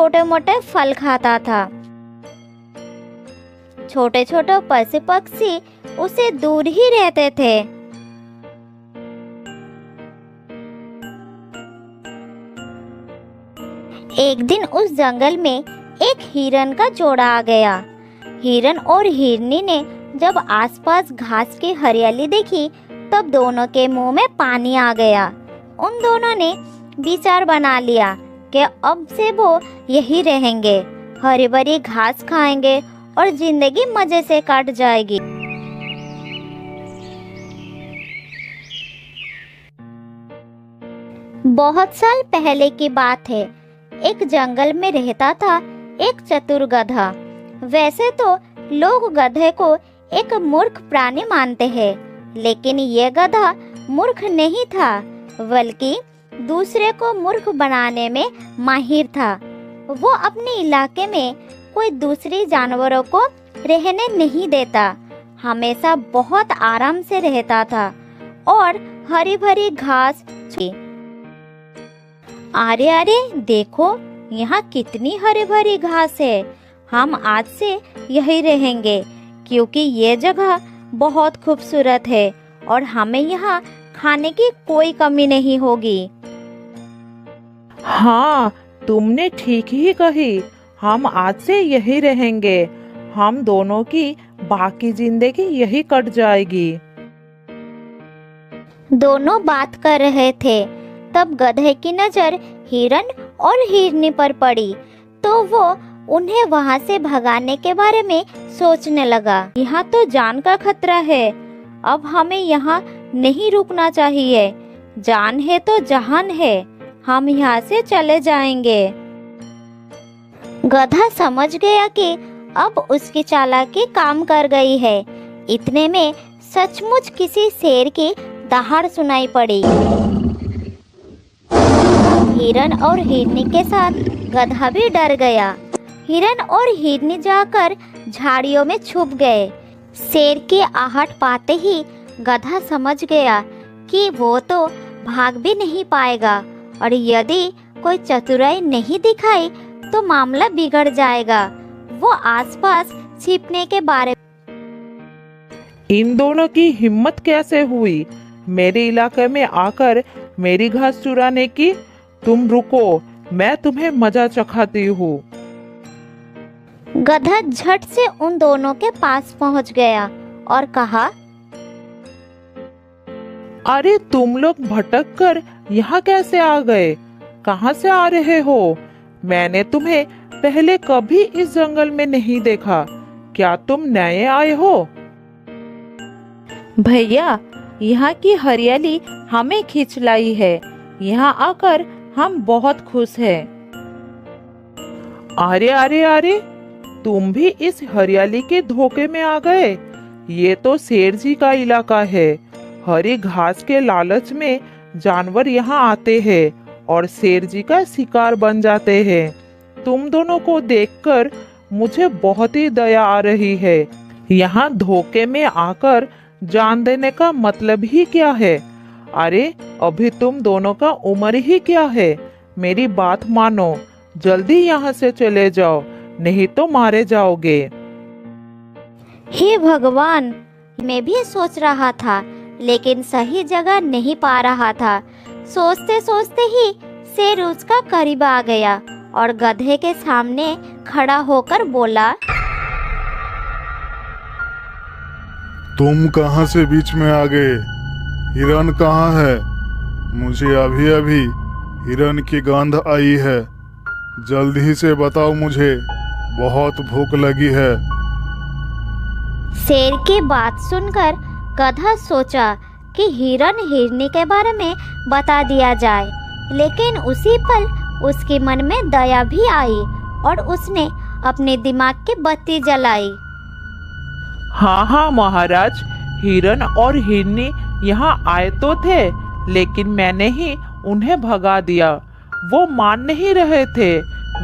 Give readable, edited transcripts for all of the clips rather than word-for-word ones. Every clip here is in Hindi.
छोटे मोटे फल खाता था। छोटे छोटे पशु पक्षी उसे दूर ही रहते थे। एक दिन उस जंगल में एक हिरन का जोड़ा आ गया। हिरन और हिरनी ने जब आसपास घास की हरियाली देखी तब दोनों के मुंह में पानी आ गया। उन दोनों ने विचार बना लिया कि अब से वो यही रहेंगे, हरी भरी घास खाएंगे और जिंदगी मजे से कट जाएगी। बहुत साल पहले की बात है। एक जंगल में रहता था एक चतुर गधा। वैसे तो लोग गधे को एक मूर्ख प्राणी मानते हैं, लेकिन ये गधा मूर्ख नहीं था, बल्कि दूसरे को मूर्ख बनाने में माहिर था। वो अपने इलाके में कोई दूसरी जानवरों को रहने नहीं देता, हमेशा बहुत आराम से रहता था और हरी भरी घास। अरे अरे देखो, यहाँ कितनी हरी भरी घास है। हम आज से यही रहेंगे क्योंकि ये जगह बहुत खूबसूरत है और हमें यहाँ खाने की कोई कमी नहीं होगी। हाँ, तुमने ठीक ही कही। हम आज से यही रहेंगे। हम दोनों की बाकी जिंदगी यही कट जाएगी। दोनों बात कर रहे थे, तब गधे की नजर हिरन और हिरनी पर पड़ी तो वो उन्हें वहां से भगाने के बारे में सोचने लगा। यहाँ तो जान का खतरा है, अब हमें यहाँ नहीं रुकना चाहिए। जान है तो जहान है, हम यहाँ से चले जाएंगे। गधा समझ गया कि अब उसकी चालाकी काम कर गई है। इतने में सचमुच किसी शेर की दहाड़ सुनाई पड़ी। हिरन और हिरनी के साथ गधा भी डर गया। हिरन और हिरनी जाकर झाड़ियों में छुप गए। शेर की आहट पाते ही गधा समझ गया कि वो तो भाग भी नहीं पाएगा और यदि कोई चतुराई नहीं दिखाई तो मामला बिगड़ जाएगा। वो आसपास छिपने के बारे। इन दोनों की हिम्मत कैसे हुई मेरे इलाके में आकर मेरी घास चुराने की? तुम रुको, मैं तुम्हें मजा चखाती हूँ। गधा झट से उन दोनों के पास पहुँच गया और कहा, अरे तुम लोग भटक कर यहाँ कैसे आ गए? कहाँ से आ रहे हो? मैंने तुम्हें पहले कभी इस जंगल में नहीं देखा। क्या तुम नए आए हो? भैया, यहाँ की हरियाली हमें खींच लाई है। यहाँ आकर हम बहुत खुश हैं। अरे अरे अरे, तुम भी इस हरियाली के धोखे में आ गए। ये तो शेर जी का इलाका है। हरी घास के लालच में जानवर यहाँ आते हैं और शेर जी का शिकार बन जाते हैं। तुम दोनों को देखकर मुझे बहुत ही दया आ रही है। यहाँ धोखे में आकर जान देने का मतलब ही क्या है? अरे अभी तुम दोनों का उम्र ही क्या है? मेरी बात मानो, जल्दी यहाँ से चले जाओ, नहीं तो मारे जाओगे। हे भगवान, मैं भी सोच रहा था लेकिन सही जगह नहीं पा रहा था। सोचते सोचते ही शेर उसका करीब आ गया और गधे के सामने खड़ा होकर बोला, तुम कहाँ से बीच में आ गए? हिरन कहाँ है? मुझे अभी अभी हिरन की गंध आई है। जल्दी से बताओ, मुझे बहुत भूख लगी है। शेर की बात सुनकर गधा सोचा कि हिरन हिरनी के बारे में बता दिया जाए, लेकिन उसी पल उसके मन में दया भी आई और उसने अपने दिमाग की बत्ती जलाई। हाँ हाँ महाराज, हिरन और हिरनी यहाँ आए तो थे, लेकिन मैंने ही उन्हें भगा दिया। वो मान नहीं रहे थे।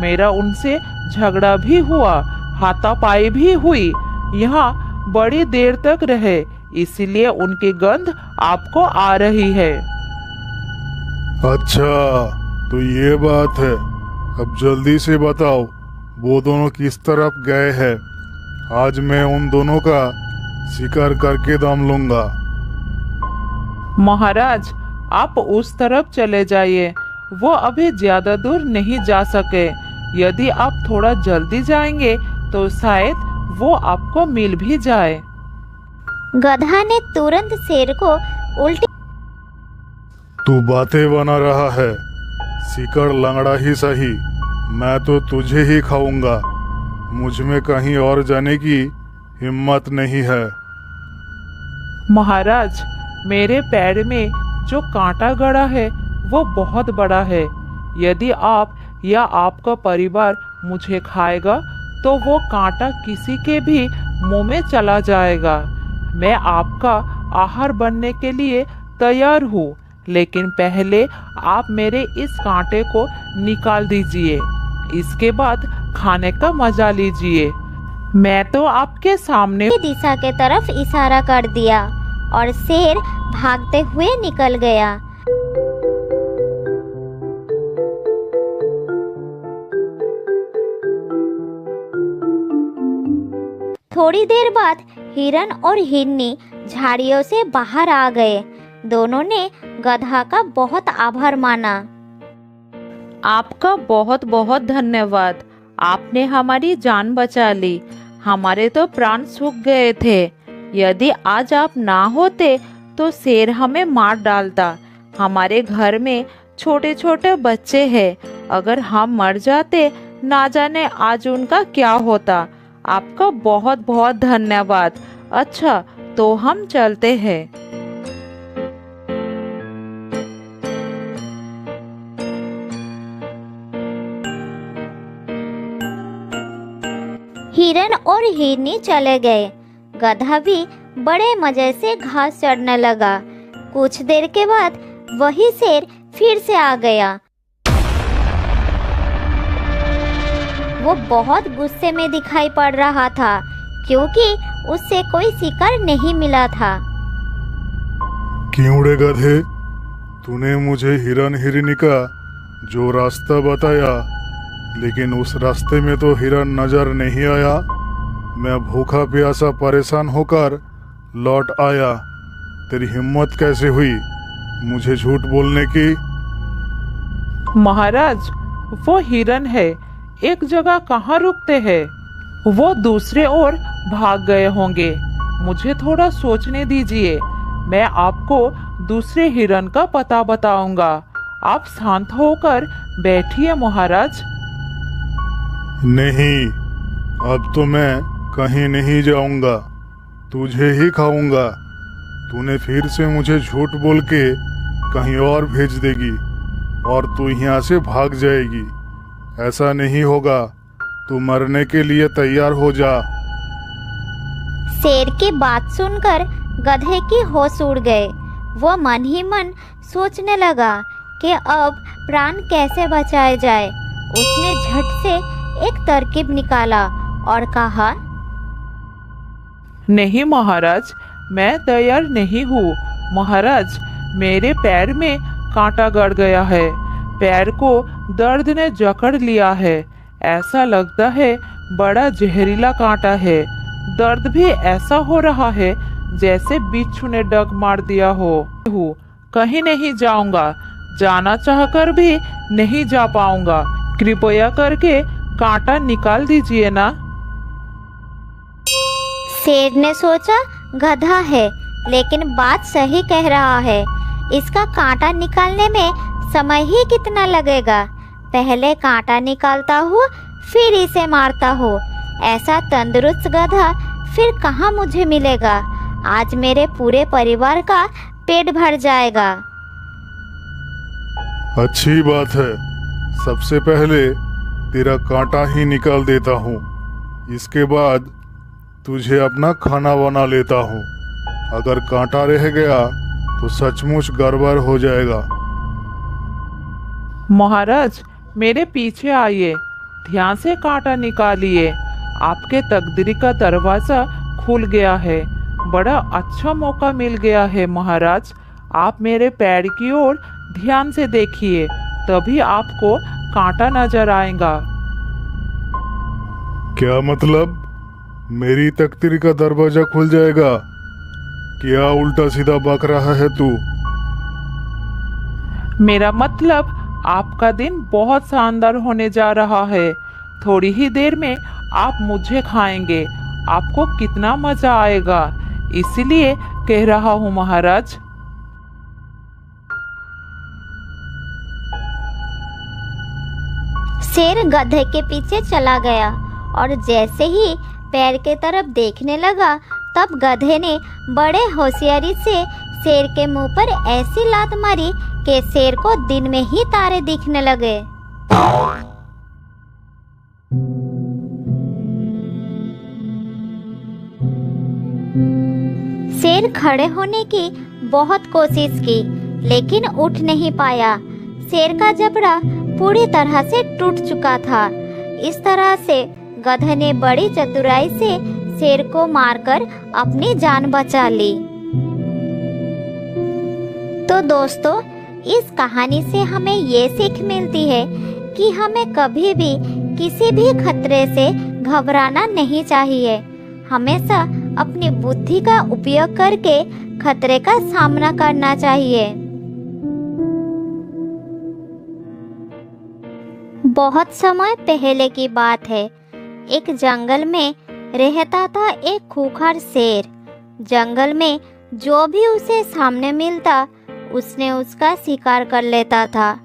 मेरा उनसे झगड़ा भी हुआ, हाथापाई भी हुई। यहाँ बड़ी देर तक रहे, इसलिए उनकी गंध आपको आ रही है। अच्छा, तो ये बात है। अब जल्दी से बताओ वो दोनों किस तरफ गए हैं। आज मैं उन दोनों का शिकार करके दम लूंगा। महाराज, आप उस तरफ चले जाइए, वो अभी ज्यादा दूर नहीं जा सके। यदि आप थोड़ा जल्दी जाएंगे तो शायद वो आपको मिल भी जाए। गधा ने तुरंत शेर को उल्टी तू बातें बना रहा है, शिकार लंगड़ा ही सही, मैं तो तुझे ही खाऊंगा। मुझ में कहीं और जाने की हिम्मत नहीं है। महाराज, मेरे पैर में जो कांटा गड़ा है वो बहुत बड़ा है। यदि आप या आपका परिवार मुझे खाएगा तो वो कांटा किसी के भी मुंह में चला जाएगा। मैं आपका आहार बनने के लिए तैयार हूँ, लेकिन पहले आप मेरे इस कांटे को निकाल दीजिए। इसके बाद खाने का मजा लीजिए। मैं तो आपके सामने दिशा के तरफ इशारा कर दिया और शेर भागते हुए निकल गया। थोड़ी देर बाद हिरन और हिरनी झाड़ियों से बाहर आ गए। दोनों ने गधा का बहुत आभार माना। आपका बहुत बहुत धन्यवाद। आपने हमारी जान बचा ली। हमारे तो प्राण सूख गए थे। यदि आज आप ना होते तो शेर हमें मार डालता। हमारे घर में छोटे छोटे बच्चे हैं। अगर हम मर जाते, ना जाने आज उनका क्या होता। आपका बहुत बहुत धन्यवाद। अच्छा, तो हम चलते हैं। हिरन और हिरनी चले गए। गधा भी बड़े मजे से घास चढ़ने लगा। कुछ देर के बाद वही शेर फिर से आ गया। वो बहुत गुस्से में दिखाई पड़ रहा था क्योंकि उससे कोई शिकार नहीं मिला था। क्यों रे गधे, तूने मुझे हिरन हिरनी का जो रास्ता बताया, लेकिन उस रास्ते में तो हिरन नजर नहीं आया। मैं भूखा प्यासा परेशान होकर लौट आया। तेरी हिम्मत कैसे हुई मुझे झूठ बोलने की? महाराज, वो हिरन है, एक जगह कहाँ रुकते हैं। वो दूसरे ओर भाग गए होंगे। मुझे थोड़ा सोचने दीजिए। मैं आपको दूसरे हिरन का पता बताऊंगा। आप शांत होकर बैठिए महाराज। नहीं, अब तो मैं कहीं नहीं जाऊंगा, तुझे ही खाऊंगा। तूने फिर से मुझे झूठ बोल के कहीं और भेज देगी और तू यहाँ से भाग जाएगी। ऐसा नहीं होगा, तू मरने के लिए तैयार हो जा। शेर की बात सुनकर गधे की होश उड़ गए। वो मन ही मन सोचने लगा कि अब प्राण कैसे बचाए जाए। उसने झट से एक तरकीब निकाला और कहा, नहीं महाराज, मैं तैयार नहीं हूँ। महाराज, मेरे पैर में कांटा गड़ गया है। पैर को दर्द ने जकड़ लिया है। ऐसा लगता है बड़ा जहरीला कांटा है। दर्द भी ऐसा हो रहा है जैसे बिच्छू ने डग मार दिया हो। कहीं नहीं जाऊंगा, जाना चाहकर भी नहीं जा पाऊंगा। कृपया करके कांटा निकाल दीजिए ना। शेर ने सोचा गधा है, लेकिन बात सही कह रहा है। इसका कांटा निकालने में समय ही कितना लगेगा। पहले कांटा निकालता हूँ, फिर इसे मारता हूँ। ऐसा तंदुरुस्त गधा फिर कहाँ मुझे मिलेगा। आज मेरे पूरे परिवार का पेट भर जाएगा। अच्छी बात है, सबसे पहले तेरा कांटा ही निकाल देता हूँ। इसके बाद तुझे अपना खाना बना लेता हूँ। अगर कांटा रह गया तो सचमुच गड़बड़ हो जाएगा। महाराज, मेरे पीछे आइए, ध्यान से कांटा निकालिए। आपके तकदीर का दरवाजा खुल गया है। बड़ा अच्छा मौका मिल गया है महाराज। आप मेरे पैर की ओर ध्यान से देखिए, तभी आपको कांटा नजर आएगा। क्या मतलब? मेरी तकदीर का दरवाजा खुल जाएगा? क्या उल्टा सीधा बक रहा है तू? मेरा मतलब आपका दिन बहुत शानदार होने जा रहा है। थोड़ी ही देर में आप मुझे खाएंगे। आपको कितना मजा आएगा, इसलिए कह रहा हूँ महाराज। शेर गधे के पीछे चला गया और जैसे ही पैर के तरफ देखने लगा, तब गधे ने बड़े होशियारी से शेर के मुंह पर ऐसी लात मारी कि शेर को दिन में ही तारे दिखने लगे। शेर खड़े होने की बहुत कोशिश की, लेकिन उठ नहीं पाया। शेर का जबड़ा पूरी तरह से टूट चुका था। इस तरह से गधे ने बड़ी चतुराई से शेर को मारकर अपनी जान बचा ली। तो दोस्तों, इस कहानी से हमें ये सीख मिलती है कि हमें कभी भी किसी भी खतरे से घबराना नहीं चाहिए। हमेशा अपनी बुद्धि का उपयोग करके खतरे का सामना करना चाहिए। बहुत समय पहले की बात है। एक जंगल में रहता था एक खूंखार शेर। जंगल में जो भी उसे सामने मिलता, उसने उसका शिकार कर लेता था।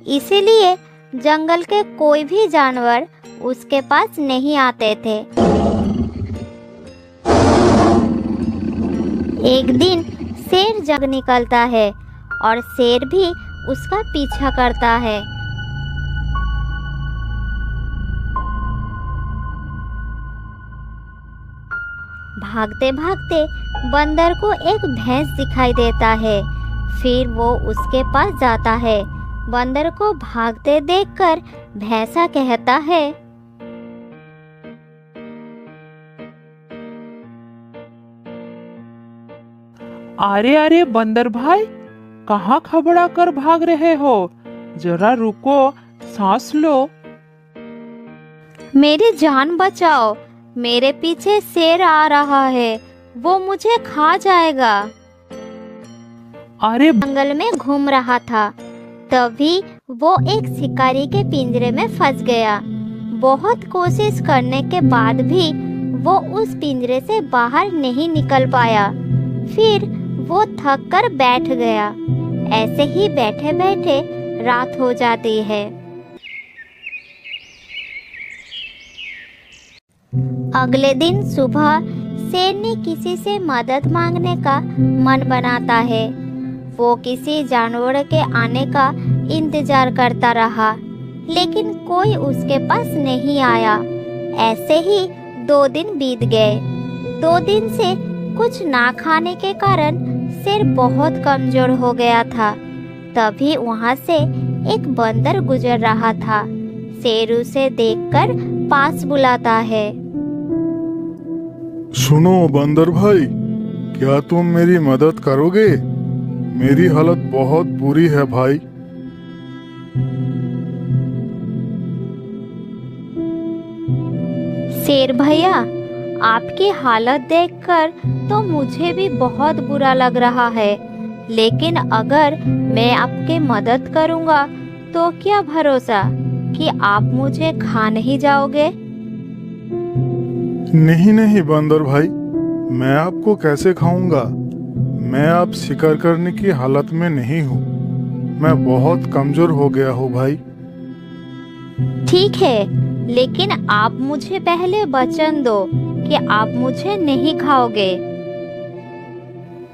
इसीलिए जंगल के कोई भी जानवर उसके पास नहीं आते थे। एक दिन शेर जंगल निकलता है और शेर भी उसका पीछा करता है। भागते भागते बंदर को एक भैंस दिखाई देता है। फिर वो उसके पास जाता है। बंदर को भागते देखकर भैंसा कहता है, अरे अरे बंदर भाई, कहाँ खबड़ा कर भाग रहे हो? जरा रुको, सांस लो। मेरी जान बचाओ, मेरे पीछे शेर आ रहा है, वो मुझे खा जाएगा। अरे जंगल में घूम रहा था, तभी वो एक शिकारी के पिंजरे में फंस गया। बहुत कोशिश करने के बाद भी वो उस पिंजरे से बाहर नहीं निकल पाया। फिर वो थक कर बैठ गया। ऐसे ही बैठे बैठे रात हो जाती है। अगले दिन सुबह शेर ने किसी से मदद मांगने का मन बनाता है। वो किसी जानवर के आने का इंतजार करता रहा, लेकिन कोई उसके पास नहीं आया। ऐसे ही 2 दिन बीत गए। 2 दिन से कुछ ना खाने के कारण शेर बहुत कमजोर हो गया था। तभी वहाँ से एक बंदर गुजर रहा था। शेर उसे देखकर पास बुलाता है। सुनो बंदर भाई, क्या तुम मेरी मदद करोगे? मेरी हालत बहुत बुरी है भाई। शेर भैया, आपकी हालत देखकर तो मुझे भी बहुत बुरा लग रहा है, लेकिन अगर मैं आपकी मदद करूंगा तो क्या भरोसा कि आप मुझे खा नहीं जाओगे? नहीं नहीं बंदर भाई, मैं आपको कैसे खाऊंगा? मैं अब शिकार करने की हालत में नहीं हूँ। मैं बहुत कमजोर हो गया हूँ भाई। ठीक है, लेकिन आप मुझे पहले वचन दो कि आप मुझे नहीं खाओगे।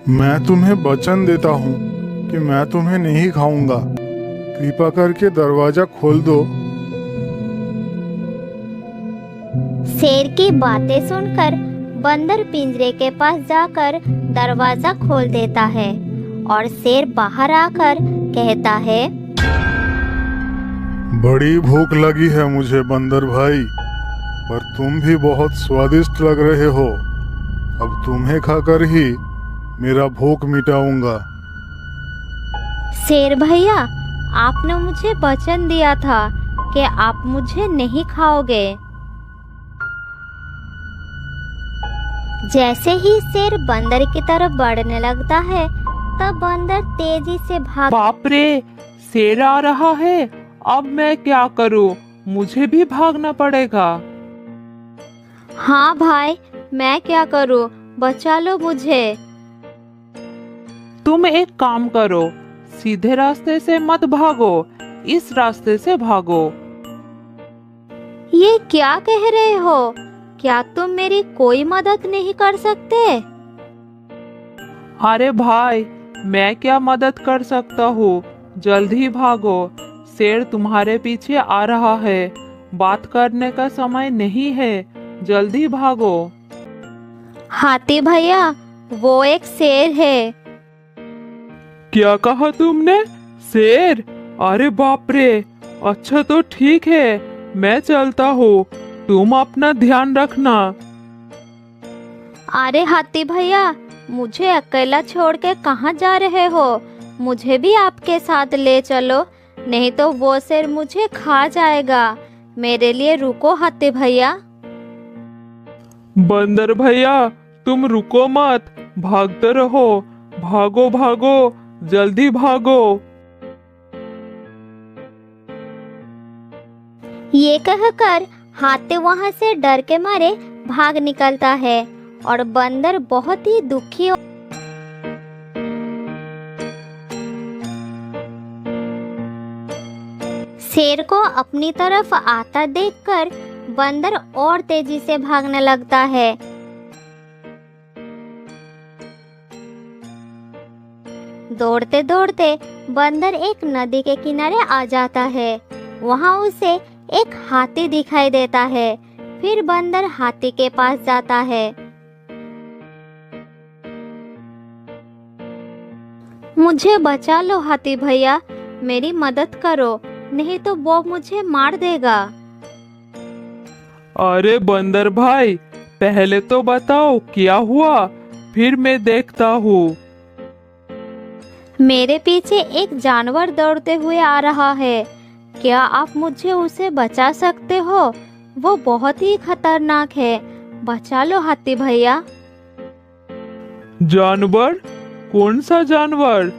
मैं तुम्हें वचन देता हूँ कि मैं तुम्हें नहीं खाऊंगा। कृपा करके दरवाजा खोल दो। शेर की बातें सुनकर बंदर पिंजरे के पास जाकर दरवाजा खोल देता है और शेर बाहर आकर कहता है, बड़ी भूख लगी है मुझे बंदर भाई, पर तुम भी बहुत स्वादिष्ट लग रहे हो। अब तुम्हें खाकर ही मेरा भूख मिटाऊंगा। शेर भैया, आपने मुझे वचन दिया था कि आप मुझे नहीं खाओगे। जैसे ही शेर बंदर की तरफ बढ़ने लगता है, तब बंदर तेजी से भाग। बाप रे, शेर आ रहा है। अब मैं क्या करूं? मुझे भी भागना पड़ेगा। हाँ भाई, मैं क्या करूं? बचा लो मुझे। तुम एक काम करो, सीधे रास्ते से मत भागो, इस रास्ते से भागो। ये क्या कह रहे हो? क्या तुम मेरी कोई मदद नहीं कर सकते? अरे भाई, मैं क्या मदद कर सकता हूँ? जल्द ही भागो, शेर तुम्हारे पीछे आ रहा है। बात करने का समय नहीं है, जल्दी भागो। हाथी भैया, वो एक शेर है। क्या कहा तुमने? शेर? अरे बाप रे। अच्छा तो ठीक है, मैं चलता हूँ, तुम अपना ध्यान रखना। अरे हाथी भैया, मुझे अकेला छोड़ के कहाँ जा रहे हो? मुझे भी आपके साथ ले चलो, नहीं तो वो शेर मुझे खा जाएगा। मेरे लिए रुको हाथी भैया। बंदर भैया, तुम रुको मत, भागते रहो। भागो भागो, जल्दी भागो। ये कहकर हाथी वहां से डर के मारे भाग निकलता है और बंदर बहुत ही दुखी शेर को अपनी तरफ आता देखकर बंदर और तेजी से भागने लगता है। दौड़ते दौड़ते बंदर एक नदी के किनारे आ जाता है। वहां उसे एक हाथी दिखाई देता है। फिर बंदर हाथी के पास जाता है। मुझे बचा लो हाथी भैया, मेरी मदद करो, नहीं तो वो मुझे मार देगा। अरे बंदर भाई, पहले तो बताओ क्या हुआ, फिर मैं देखता हूँ। मेरे पीछे एक जानवर दौड़ते हुए आ रहा है। क्या आप मुझे उसे बचा सकते हो? वो बहुत ही खतरनाक है, बचा लो हाथी भैया। जानवर? कौन सा जानवर?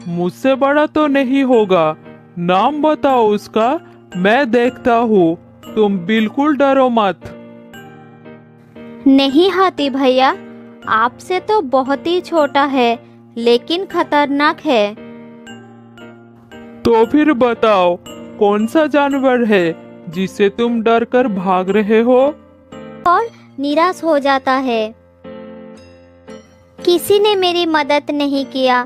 मुझसे बड़ा तो नहीं होगा, नाम बताओ उसका, मैं देखता हूँ, तुम बिल्कुल डरो मत। नहीं हाथी भैया, आपसे तो बहुत ही छोटा है, लेकिन खतरनाक है। तो फिर बताओ, कौन सा जानवर है जिससे तुम डर कर भाग रहे हो? और निराश हो जाता है। किसी ने मेरी मदद नहीं किया,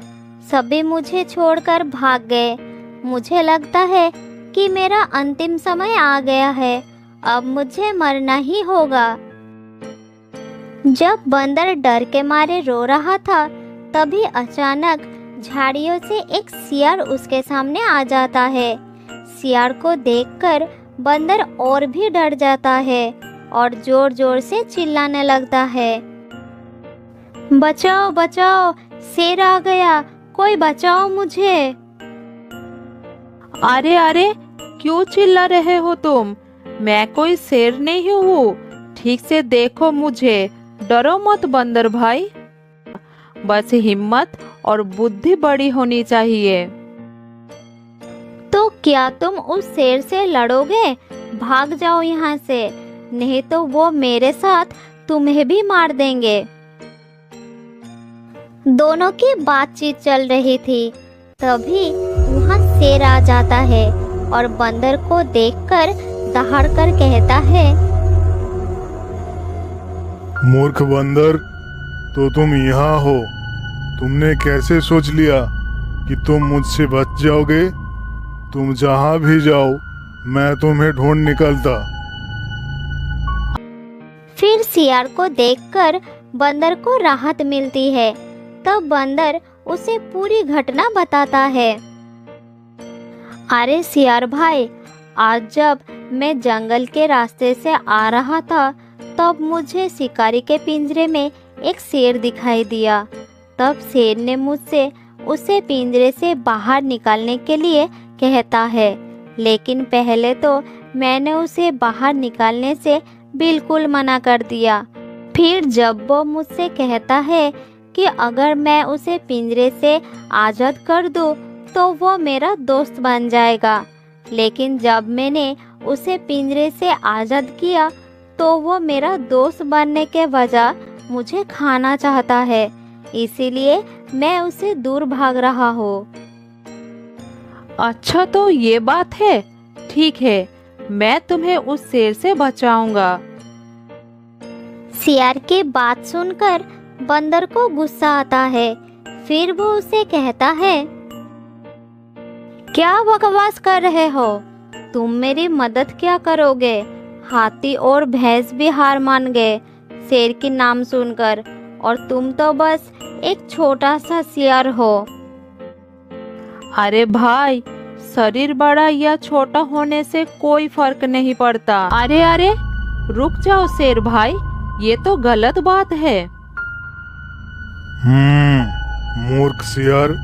सभी मुझे छोड़कर भाग गए। मुझे लगता है कि मेरा अंतिम समय आ गया है, अब मुझे मरना ही होगा। जब बंदर डर के मारे रो रहा था, तभी अचानक झाड़ियों से एक सियार उसके सामने आ जाता है। सियार को देखकर बंदर और भी डर जाता है और जोर जोर से चिल्लाने लगता है, बचाओ बचाओ, शेर आ गया, कोई बचाओ मुझे। अरे अरे, क्यों चिल्ला रहे हो तुम? मैं कोई शेर नहीं हूँ, ठीक से देखो मुझे, डरो मत बंदर भाई। बस हिम्मत और बुद्धि बड़ी होनी चाहिए। तो क्या तुम उस शेर से लड़ोगे? भाग जाओ यहाँ से, नहीं तो वो मेरे साथ तुम्हें भी मार देंगे। दोनों की बातचीत चल रही थी, तभी वहाँ शेर आ जाता है और बंदर को देखकर दहाड़कर कहता है, मूर्ख बंदर, तो तुम यहाँ हो। तुमने कैसे सोच लिया कि तुम मुझसे बच जाओगे? तुम जहाँ भी जाओ, मैं तुम्हें ढूंढ निकलता। फिर सियार को देखकर बंदर को राहत मिलती है। तब बंदर उसे पूरी घटना बताता है। अरे सियार भाई, आज जब मैं जंगल के रास्ते से आ रहा था, तब मुझे शिकारी के पिंजरे में एक शेर दिखाई दिया। तब शेर ने मुझसे उसे पिंजरे से बाहर निकालने के लिए कहता है, लेकिन पहले तो मैंने उसे बाहर निकालने से बिल्कुल मना कर दिया। फिर जब वो मुझसे कहता है कि अगर मैं उसे पिंजरे से आज़ाद कर दूं तो वो मेरा दोस्त बन जाएगा, लेकिन जब मैंने उसे पिंजरे से आज़ाद किया तो वो मेरा दोस्त बनने के बजाय मुझे खाना चाहता है, इसीलिए मैं उसे दूर भाग रहा हूँ। अच्छा, तो ये बात है। ठीक है, मैं तुम्हें उस शेर से बचाऊंगा। सियार की बात सुनकर बंदर को गुस्सा आता है। फिर वो उसे कहता है, क्या बकवास कर रहे हो? तुम मेरी मदद क्या करोगे? हाथी और भैंस भी हार मान गए शेर के नाम सुनकर, और तुम तो बस एक छोटा सा सियार हो। अरे भाई, शरीर बड़ा या छोटा होने से कोई फर्क नहीं पड़ता। अरे अरे, रुक जाओ शेर भाई, ये तो गलत बात है। मूर्ख सियार,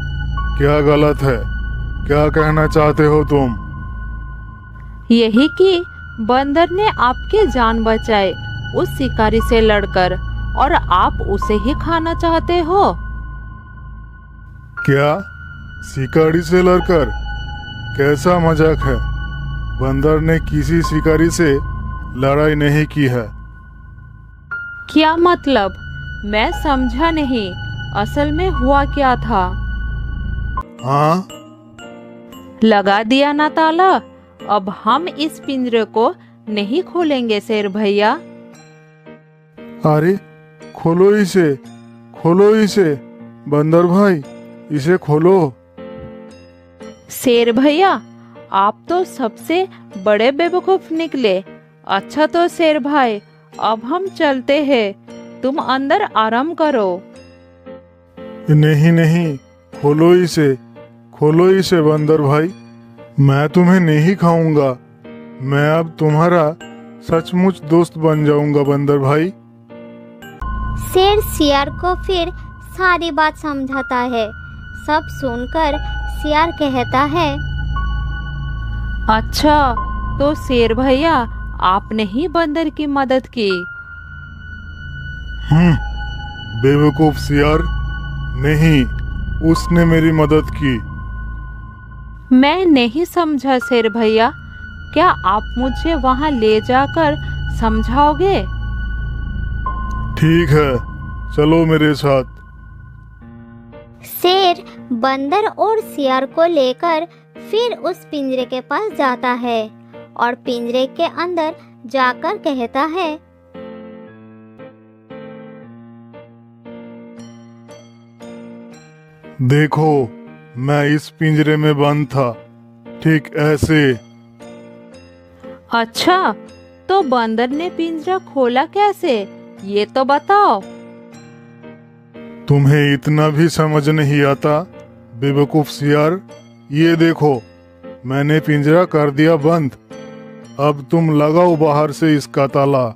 क्या गलत है? क्या कहना चाहते हो तुम? यही कि बंदर ने आपकी जान बचाई उस शिकारी से लड़कर, और आप उसे ही खाना चाहते हो। क्या? शिकारी से लड़कर? कैसा मजाक है? बंदर ने किसी शिकारी से लड़ाई नहीं की है। क्या मतलब? मैं समझा नहीं। असल में हुआ क्या था? हाँ? लगा दिया ना ताला। अब हम इस पिंजरे को नहीं खोलेंगे शेर भैया। अरे खोलो इसे, खोलो इसे, बंदर भाई, इसे खोलो। शेर भैया, आप तो सबसे बड़े बेवकूफ निकले। अच्छा तो शेर भाई, अब हम चलते हैं, तुम अंदर आराम करो। नहीं नहीं, खोलो इसे, खोलो इसे बंदर भाई, मैं तुम्हें नहीं खाऊंगा। मैं अब तुम्हारा सचमुच दोस्त बन जाऊंगा बंदर भाई। शेर सियार को फिर सारी बात समझाता है। सब सुनकर सियार कहता है, अच्छा तो शेर भैया, आपने ही बंदर की मदद की। बेवकूफ सियार, नहीं, उसने मेरी मदद की। मैं नहीं समझा शेर भैया, क्या आप मुझे वहां ले जाकर समझाओगे? ठीक है, चलो मेरे साथ। शेर बंदर और सियार को लेकर फिर उस पिंजरे के पास जाता है और पिंजरे के अंदर जाकर कहता है, देखो, मैं इस पिंजरे में बंद था, ठीक ऐसे। अच्छा, तो बंदर ने पिंजरा खोला कैसे, ये तो बताओ। तुम्हें इतना भी समझ नहीं आता बेवकूफ सियार? ये देखो, मैंने पिंजरा कर दिया बंद। अब तुम लगाओ बाहर से इसका ताला।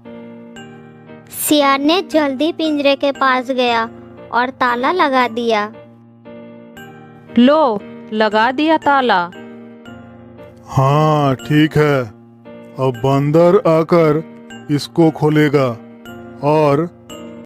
सियार ने जल्दी पिंजरे के पास गया और ताला लगा दिया। लो, लगा दिया ताला। हाँ ठीक है, अब बंदर आकर इसको खोलेगा और